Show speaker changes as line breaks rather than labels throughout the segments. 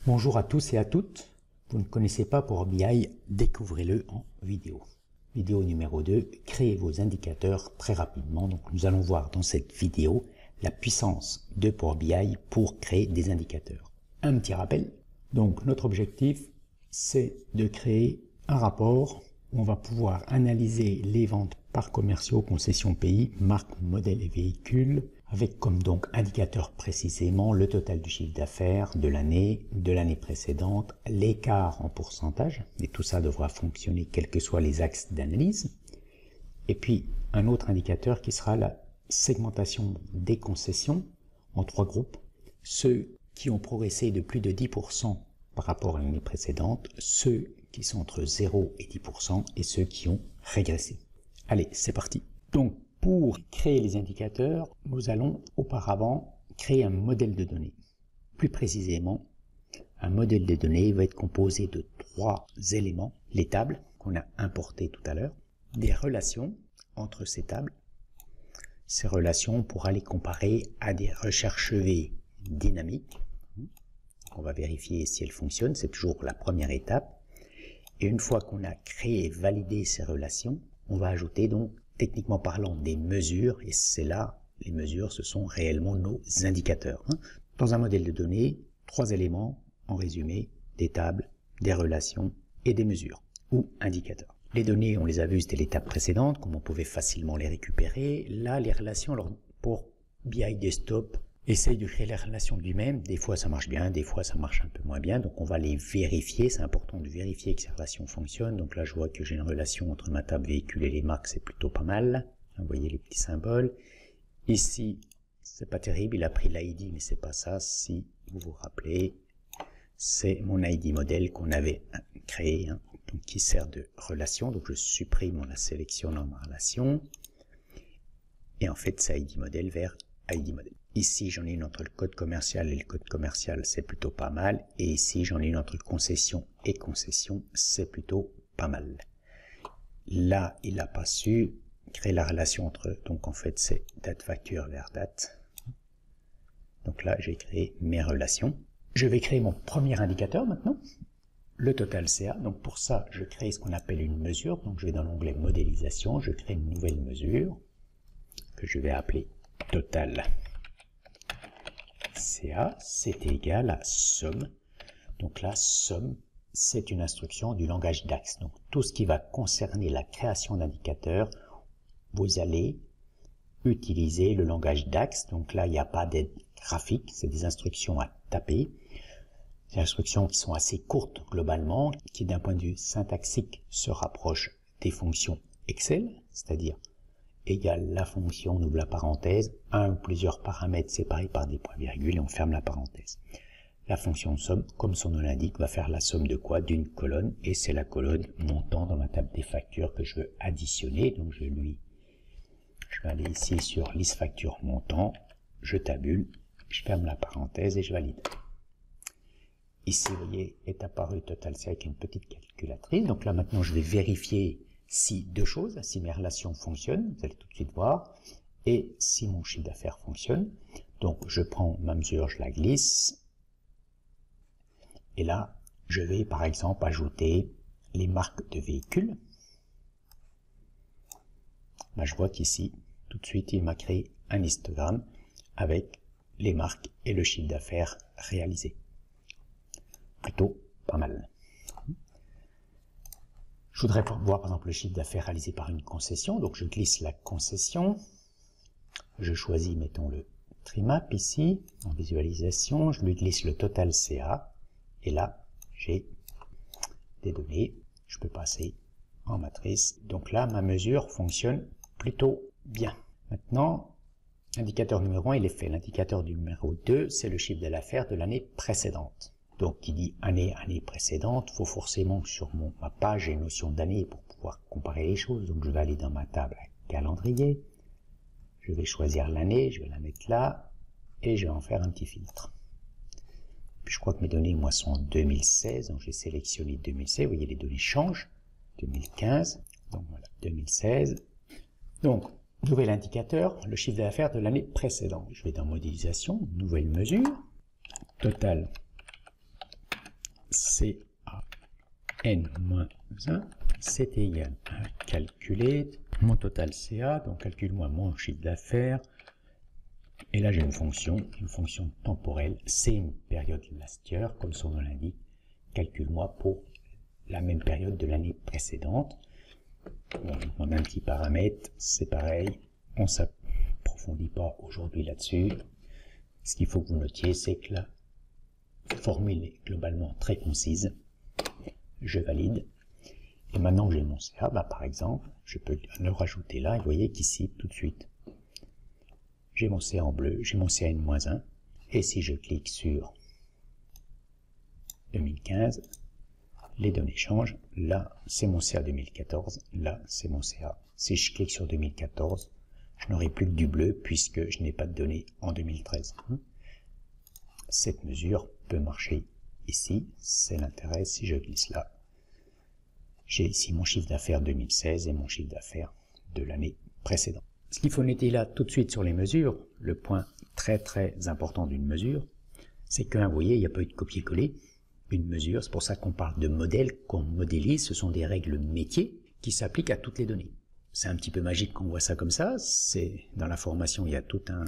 Bonjour à tous et à toutes. Vous ne connaissez pas Power BI, découvrez-le en vidéo. Vidéo numéro 2, créez vos indicateurs très rapidement. Donc nous allons voir dans cette vidéo la puissance de Power BI pour créer des indicateurs. Un petit rappel. Donc notre objectif, c'est de créer un rapport où on va pouvoir analyser les ventes par commerciaux, concessions pays, marques, modèles et véhicules, avec comme donc indicateur précisément le total du chiffre d'affaires de l'année précédente, l'écart en pourcentage, et tout ça devra fonctionner quels que soient les axes d'analyse. Et puis un autre indicateur qui sera la segmentation des concessions en 3 groupes, ceux qui ont progressé de plus de 10% par rapport à l'année précédente, ceux qui sont entre 0 et 10% et ceux qui ont régressé. Allez, c'est parti. Donc, pour créer les indicateurs, nous allons auparavant créer un modèle de données. Plus précisément, un modèle de données va être composé de 3 éléments. Les tables qu'on a importées tout à l'heure, des relations entre ces tables. Ces relations, on pourra les comparer à des recherches V dynamiques. On va vérifier si elles fonctionnent, c'est toujours la première étape. Et une fois qu'on a créé et validé ces relations, on va ajouter donc, techniquement parlant, des mesures, et c'est là, les mesures, ce sont réellement nos indicateurs. Dans un modèle de données, 3 éléments, en résumé, des tables, des relations et des mesures, ou indicateurs. Les données, on les a vues, c'était l'étape précédente, comme on pouvait facilement les récupérer. Là, les relations, alors pour BI Desktop, essaye de créer les relations de lui-même. Des fois, ça marche bien, des fois, ça marche un peu moins bien. Donc, on va les vérifier. C'est important de vérifier que ces relations fonctionnent. Donc là, je vois que j'ai une relation entre ma table véhicule et les marques. C'est plutôt pas mal. Vous voyez les petits symboles. Ici, c'est pas terrible. Il a pris l'ID, mais c'est pas ça. Si vous vous rappelez, c'est mon ID modèle qu'on avait créé, donc qui sert de relation. Donc, je supprime, on la sélectionne dans ma relation. Et en fait, c'est ID modèle vers ID modèle. Ici, j'en ai une entre le code commercial et le code commercial, c'est plutôt pas mal. Et ici, j'en ai une entre concession et concession, c'est plutôt pas mal. Là, il n'a pas su créer la relation entre eux. Donc, en fait, c'est date facture vers date. Donc là, j'ai créé mes relations. Je vais créer mon premier indicateur maintenant, le total CA. Donc, pour ça, je crée ce qu'on appelle une mesure. Donc, je vais dans l'onglet modélisation, je crée une nouvelle mesure que je vais appeler total CA, c'est égal à somme. Donc la somme, c'est une instruction du langage DAX. Donc tout ce qui va concerner la création d'indicateurs, vous allez utiliser le langage DAX. Donc là, il n'y a pas d'aide graphique, c'est des instructions à taper. Des instructions qui sont assez courtes globalement, qui d'un point de vue syntaxique se rapprochent des fonctions Excel, c'est-à-dire égale la fonction, on ouvre la parenthèse, un ou plusieurs paramètres séparés par des points-virgules et on ferme la parenthèse. La fonction somme, comme son nom l'indique, va faire la somme de quoi? D'une colonne, et c'est la colonne montant dans la table des factures que je veux additionner. Donc je vais aller ici sur liste facture montant, je tabule, je ferme la parenthèse et je valide. Ici, vous voyez, est apparu total C avec une petite calculatrice. Donc là maintenant je vais vérifier si 2 choses, si mes relations fonctionnent, vous allez tout de suite voir, et si mon chiffre d'affaires fonctionne. Donc je prends ma mesure, je la glisse, et là je vais par exemple ajouter les marques de véhicules. Là, je vois qu'ici, tout de suite, il m'a créé un histogramme avec les marques et le chiffre d'affaires réalisé. Plutôt pas mal. Je voudrais voir par exemple le chiffre d'affaires réalisé par une concession, donc je glisse la concession, je choisis, mettons le trimap ici, en visualisation, je lui glisse le total CA, et là j'ai des données, je peux passer en matrice, donc là ma mesure fonctionne plutôt bien. Maintenant, l'indicateur numéro 1 il est fait, l'indicateur numéro 2 c'est le chiffre d'affaires de l'année précédente. Donc, qui dit année précédente, il faut forcément que sur ma page, j'ai une notion d'année pour pouvoir comparer les choses. Donc, je vais aller dans ma table calendrier. Je vais choisir l'année, je vais la mettre là, et je vais en faire un petit filtre. Puis, je crois que mes données, moi, sont en 2016. Donc, j'ai sélectionné 2016. Vous voyez, les données changent. 2015. Donc, voilà, 2016. Donc, nouvel indicateur, le chiffre d'affaires de l'année précédente. Je vais dans modélisation, nouvelle mesure, total CA N-1, c'est égal à calculer mon total CA, donc calcule-moi mon chiffre d'affaires. Et là, j'ai une fonction temporelle, c'est une période last year, comme son nom l'indique, calcule-moi pour la même période de l'année précédente. Bon, je demande un petit paramètre, c'est pareil, on ne s'approfondit pas aujourd'hui là-dessus. Ce qu'il faut que vous notiez, c'est que la formule est globalement très concise. Je valide. Et maintenant que j'ai mon CA, par exemple, je peux le rajouter là, et vous voyez qu'ici, tout de suite, j'ai mon CA en bleu, j'ai mon CA N-1, et si je clique sur 2015, les données changent. Là, c'est mon CA 2014, là, c'est mon CA. Si je clique sur 2014, je n'aurai plus que du bleu puisque je n'ai pas de données en 2013. Cette mesure peut marcher ici, c'est l'intérêt. Si je glisse là, j'ai ici mon chiffre d'affaires 2016 et mon chiffre d'affaires de l'année précédente. Ce qu'il faut noter là tout de suite sur les mesures, le point très important d'une mesure, c'est que, vous voyez, il n'y a pas eu de copier-coller. Une mesure, c'est pour ça qu'on parle de modèle, qu'on modélise, ce sont des règles métiers qui s'appliquent à toutes les données. C'est un petit peu magique qu'on voit ça comme ça, dans la formation il y a tout un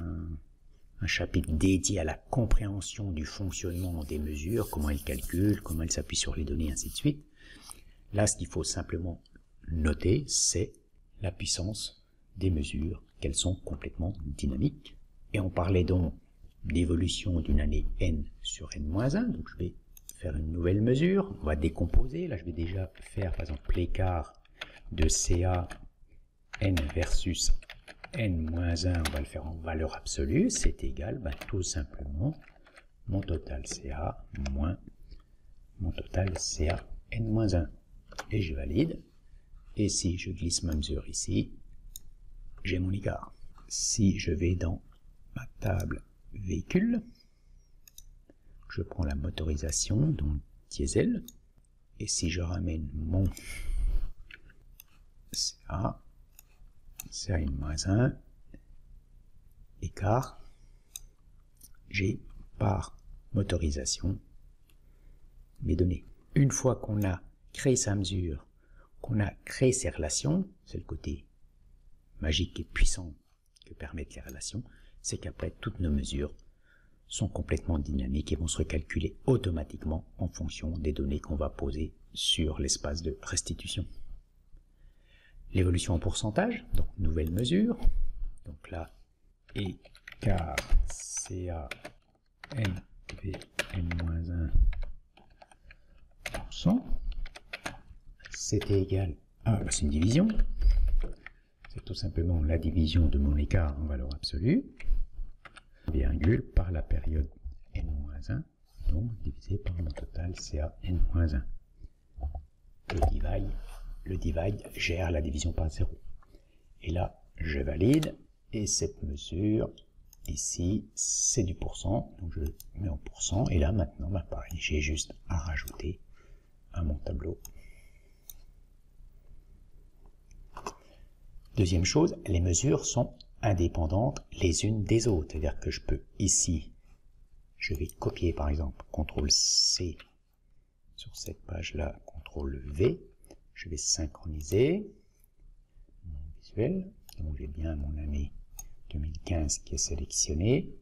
chapitre dédié à la compréhension du fonctionnement des mesures, comment elles calculent, comment elles s'appuient sur les données, ainsi de suite. Là, ce qu'il faut simplement noter, c'est la puissance des mesures, qu'elles sont complètement dynamiques. Et on parlait donc d'évolution d'une année n sur n-1, donc je vais faire une nouvelle mesure, on va décomposer, là je vais déjà faire par exemple l'écart de CA n versus n-1, on va le faire en valeur absolue, c'est égal tout simplement mon total CA moins mon total CA n-1. Et je valide, et si je glisse ma mesure ici, j'ai mon écart. Si je vais dans ma table véhicule, je prends la motorisation, donc diesel, et si je ramène mon CA, CA N-1, écart, j'ai par motorisation mes données. Une fois qu'on a créé sa mesure, qu'on a créé ses relations, c'est le côté magique et puissant que permettent les relations, c'est qu'après toutes nos mesures sont complètement dynamiques et vont se recalculer automatiquement en fonction des données qu'on va poser sur l'espace de restitution. L'évolution en pourcentage, donc nouvelle mesure, donc là, écart CA NV N-1%, c'était égal à, c'est une division, c'est tout simplement la division de mon écart en valeur absolue, virgule par la période n-1, donc divisé par mon total CA n-1. Le divide gère la division par 0. Et là, je valide, et cette mesure, ici, c'est du pourcent, donc je mets en pourcent, et là, maintenant, pareil, j'ai juste à rajouter à mon tableau. Deuxième chose, les mesures sont indépendantes les unes des autres. C'est-à-dire que je peux ici, je vais copier par exemple CTRL-C sur cette page-là, CTRL-V. Je vais synchroniser mon visuel. Donc j'ai bien mon année 2015 qui est sélectionné.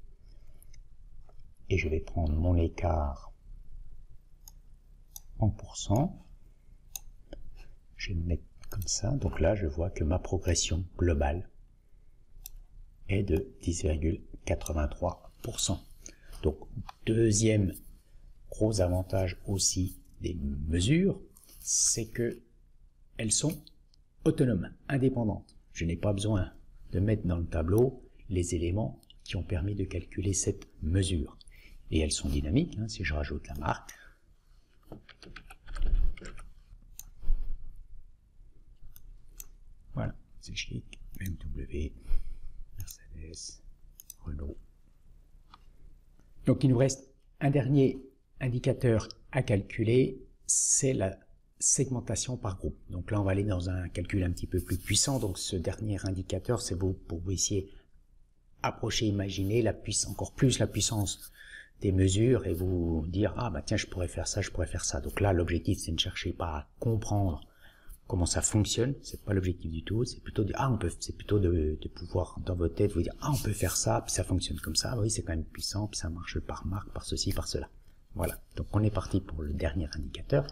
Et je vais prendre mon écart en pourcent. Je vais le mettre comme ça. Donc là, je vois que ma progression globale est de 10,83%. Donc, deuxième gros avantage aussi des mesures, c'est que elles sont autonomes, indépendantes. Je n'ai pas besoin de mettre dans le tableau les éléments qui ont permis de calculer cette mesure. Et elles sont dynamiques, si je rajoute la marque. Voilà, c'est chic, BMW, Mercedes, Renault. Donc il nous reste un dernier indicateur à calculer, c'est la segmentation par groupe. Donc là on va aller dans un calcul un petit peu plus puissant, donc ce dernier indicateur c'est pour vous essayer approcher, imaginer encore plus la puissance des mesures et vous dire ah bah tiens je pourrais faire ça, je pourrais faire ça. Donc là l'objectif c'est ne chercher pas à comprendre comment ça fonctionne, c'est pas l'objectif du tout, c'est plutôt de c'est plutôt de pouvoir dans votre tête vous dire ah on peut faire ça, puis ça fonctionne comme ça, oui c'est quand même puissant, puis ça marche par marque, par ceci, par cela. Voilà, donc on est parti pour le dernier indicateur.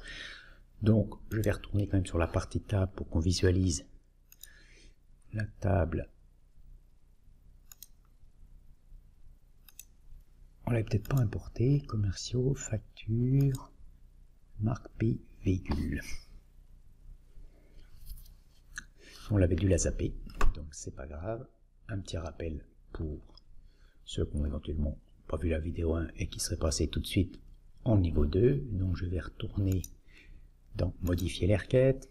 Donc je vais retourner quand même sur la partie table pour qu'on visualise la table. On l'avait peut-être pas importé, commerciaux, factures, marque, pays, véhicule. On l'avait dû la zapper, donc c'est pas grave. Un petit rappel pour ceux qui ont éventuellement pas vu la vidéo 1 et qui seraient passés tout de suite en niveau 2. Donc je vais retourner dans modifier les requêtes,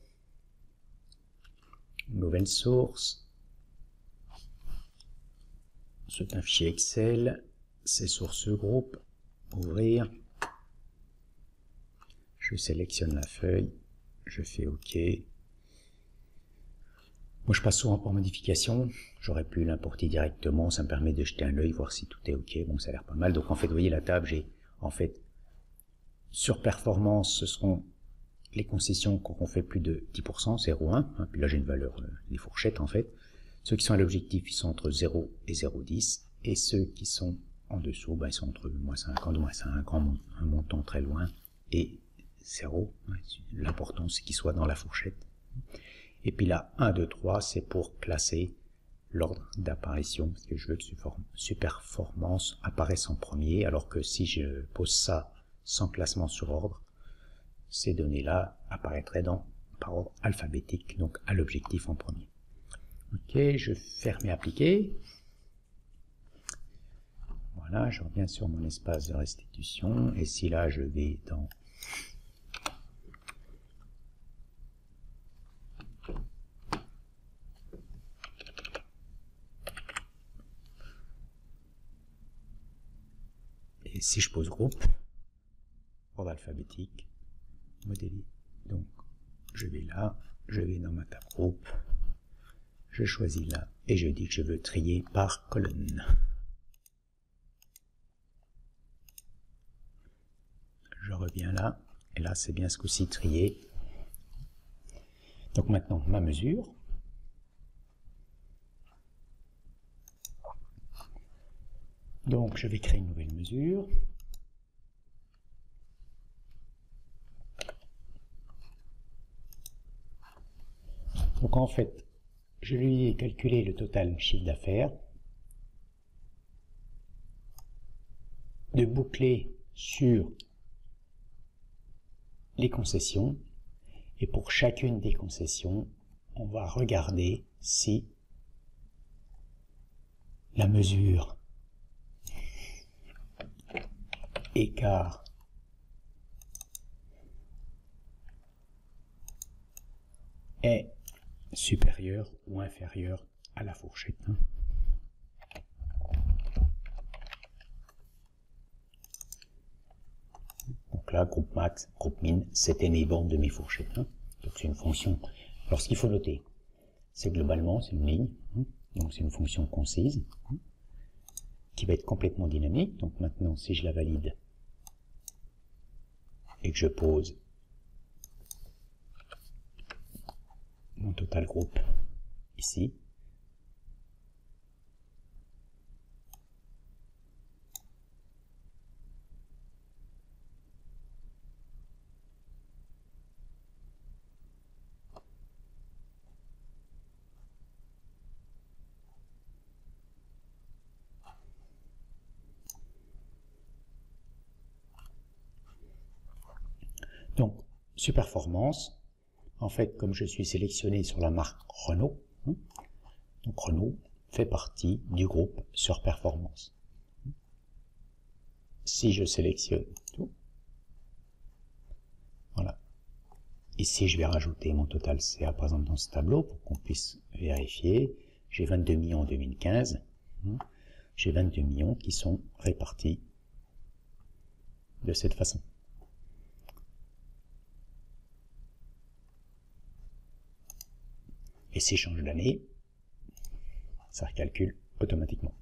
nouvelle source, c'est un fichier Excel, c'est source groupe, ouvrir, je sélectionne la feuille, je fais OK. Moi je passe souvent par modification, j'aurais pu l'importer directement, ça me permet de jeter un œil, voir si tout est OK, bon ça a l'air pas mal. Donc en fait vous voyez la table, j'ai en fait sur performance, ce seront les concessions quand on fait plus de 10%, 0,1, hein, puis là j'ai une valeur, les fourchettes en fait. Ceux qui sont à l'objectif, ils sont entre 0 et 0,10, et ceux qui sont en dessous, ben, ils sont entre moins 50, moins 5, un montant très loin, et 0. L'important c'est qu'ils soient dans la fourchette. Et puis là, 1, 2, 3, c'est pour classer l'ordre d'apparition, parce que je veux que Superformance apparaisse en premier, alors que si je pose ça sans classement sur ordre, ces données-là apparaîtraient par ordre alphabétique, donc à l'objectif en premier. Ok, je ferme et appliquer. Voilà, je reviens sur mon espace de restitution, et si là je vais dans et si je pose groupe, ordre alphabétique, modéliser, donc je vais là, je vais dans ma table groupe, je choisis là, et je dis que je veux trier par colonne. Je reviens là, et là c'est bien ce coup-ci trié. Donc maintenant ma mesure. Donc je vais créer une nouvelle mesure. Donc en fait, je lui ai calculé le total chiffre d'affaires, de boucler sur les concessions, et pour chacune des concessions, on va regarder si la mesure écart est supérieur ou inférieur à la fourchette. Donc là, groupe max, groupe min, c'était mes bandes de mes fourchettes. Donc c'est une fonction. Alors ce qu'il faut noter, c'est globalement, c'est une ligne. Donc c'est une fonction concise qui va être complètement dynamique. Donc maintenant, si je la valide et que je pose mon total groupe ici, donc Superformance, en fait comme je suis sélectionné sur la marque Renault, donc Renault fait partie du groupe Surperformance. Si je sélectionne tout, voilà, ici je vais rajouter mon total CA par exemple dans ce tableau pour qu'on puisse vérifier. J'ai 22 millions en 2015, j'ai 22 millions qui sont répartis de cette façon. Et si je change d'année, ça recalcule automatiquement.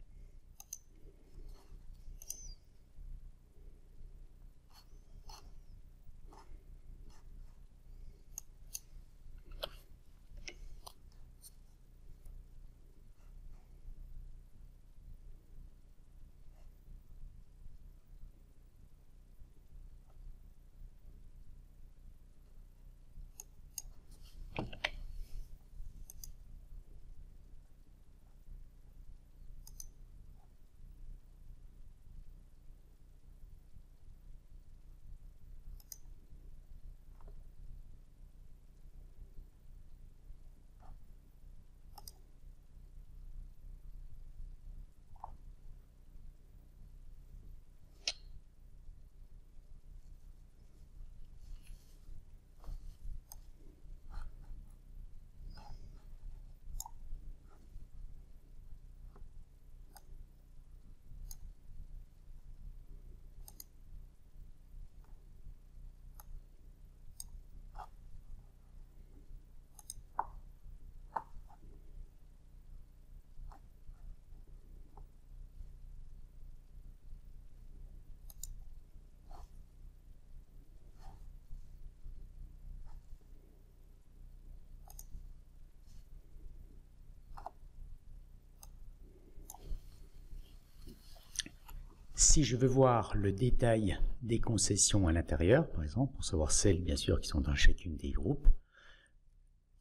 Si je veux voir le détail des concessions à l'intérieur, par exemple, pour savoir celles, bien sûr, qui sont dans chacune des groupes,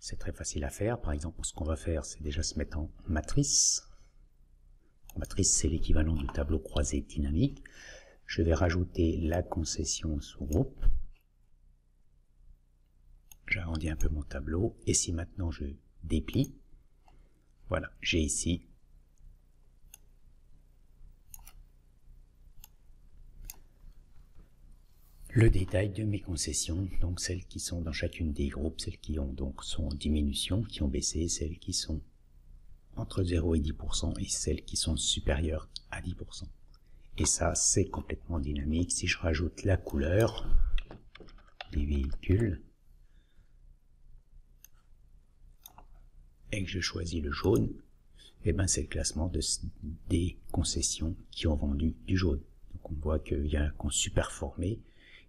c'est très facile à faire. Par exemple, ce qu'on va faire, c'est déjà se mettre en matrice. Matrice, c'est l'équivalent du tableau croisé dynamique. Je vais rajouter la concession sous-groupe. J'arrondis un peu mon tableau. Et si maintenant je déplie, voilà, j'ai ici le détail de mes concessions, donc celles qui sont dans chacune des groupes, celles qui ont donc sont en diminution, qui ont baissé, celles qui sont entre 0 et 10% et celles qui sont supérieures à 10%. Et ça, c'est complètement dynamique. Si je rajoute la couleur des véhicules et que je choisis le jaune, et ben c'est le classement des concessions qui ont vendu du jaune. Donc on voit qu'il y en a qui ont superformé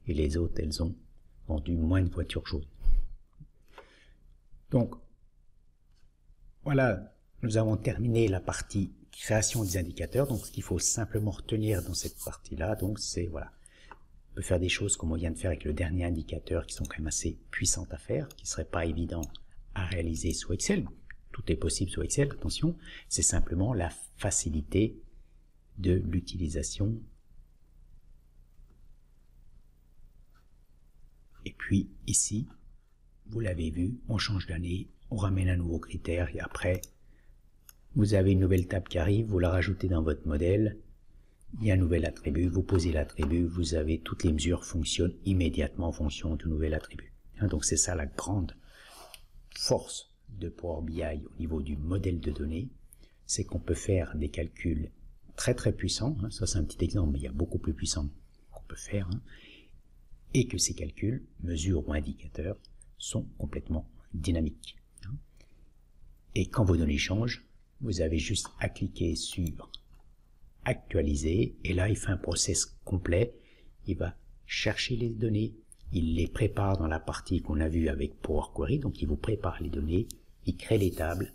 et les autres, elles ont vendu moins de voitures jaunes. Donc voilà, nous avons terminé la partie création des indicateurs. Donc ce qu'il faut simplement retenir dans cette partie-là, donc c'est voilà, on peut faire des choses comme on vient de faire avec le dernier indicateur qui sont quand même assez puissantes à faire, qui ne seraient pas évidents à réaliser sous Excel. Tout est possible sous Excel, attention, c'est simplement la facilité de l'utilisation. Et puis ici, vous l'avez vu, on change d'année, on ramène un nouveau critère et après, vous avez une nouvelle table qui arrive, vous la rajoutez dans votre modèle, il y a un nouvel attribut, vous posez l'attribut, vous avez toutes les mesures fonctionnent immédiatement en fonction du nouvel attribut. Donc c'est ça la grande force de Power BI au niveau du modèle de données, c'est qu'on peut faire des calculs très très puissants, ça c'est un petit exemple, mais il y a beaucoup plus puissant qu'on peut faire, et que ces calculs, mesures ou indicateurs, sont complètement dynamiques. Et quand vos données changent, vous avez juste à cliquer sur actualiser, et là il fait un process complet, il va chercher les données, il les prépare dans la partie qu'on a vue avec Power Query, donc il vous prépare les données, il crée les tables,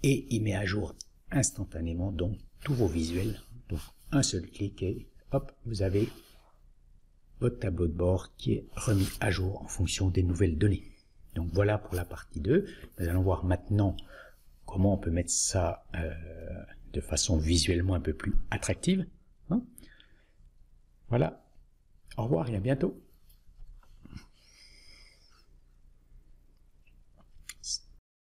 et il met à jour instantanément donc tous vos visuels, donc un seul clic et hop, vous avez votre tableau de bord qui est remis à jour en fonction des nouvelles données. Donc voilà pour la partie 2. Nous allons voir maintenant comment on peut mettre ça de façon visuellement un peu plus attractive. Voilà. Au revoir et à bientôt.